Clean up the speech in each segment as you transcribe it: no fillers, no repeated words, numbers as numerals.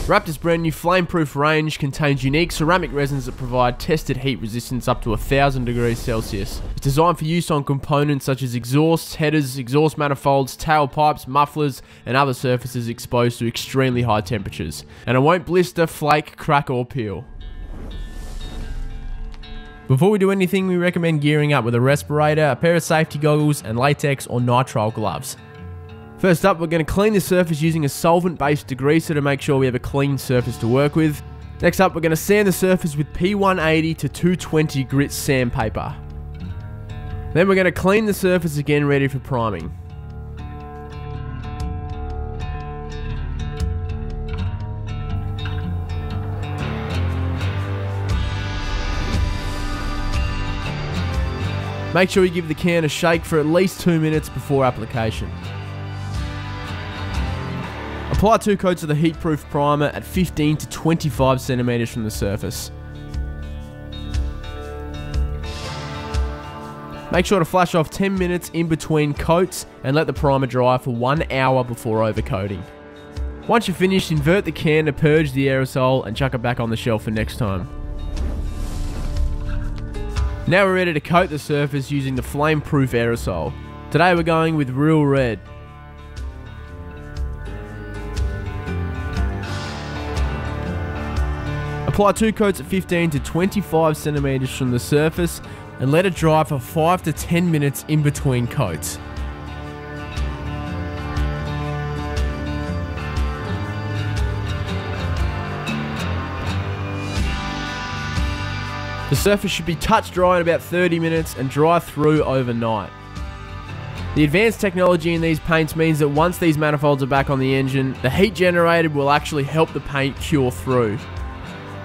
Raptor's brand new flame-proof range contains unique ceramic resins that provide tested heat resistance up to 1000 degrees Celsius. It's designed for use on components such as exhausts, headers, exhaust manifolds, tailpipes, mufflers, and other surfaces exposed to extremely high temperatures. And it won't blister, flake, crack, or peel. Before we do anything, we recommend gearing up with a respirator, a pair of safety goggles, and latex or nitrile gloves. First up, we're going to clean the surface using a solvent-based degreaser to make sure we have a clean surface to work with. Next up, we're going to sand the surface with P180 to 220 grit sandpaper. Then we're going to clean the surface again, ready for priming. Make sure you give the can a shake for at least 2 minutes before application. Apply 2 coats of the heat-proof primer at 15 to 25 centimeters from the surface. Make sure to flash off 10 minutes in between coats and let the primer dry for 1 hour before overcoating. Once you're finished, invert the can to purge the aerosol and chuck it back on the shelf for next time. Now we're ready to coat the surface using the flame-proof aerosol. Today we're going with Real Red. Apply 2 coats at 15 to 25 centimeters from the surface and let it dry for 5 to 10 minutes in between coats. The surface should be touch dry in about 30 minutes and dry through overnight. The advanced technology in these paints means that once these manifolds are back on the engine, the heat generated will actually help the paint cure through.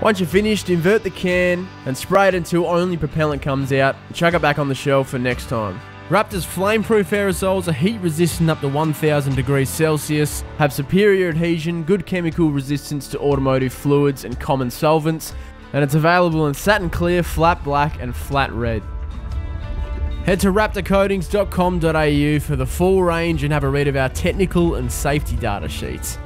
Once you're finished, invert the can and spray it until only propellant comes out and chuck it back on the shelf for next time. Raptor's flame-proof aerosols are heat resistant up to 1000 degrees Celsius, have superior adhesion, good chemical resistance to automotive fluids and common solvents, and it's available in satin clear, flat black and flat red. Head to raptorcoatings.com.au for the full range and have a read of our technical and safety data sheets.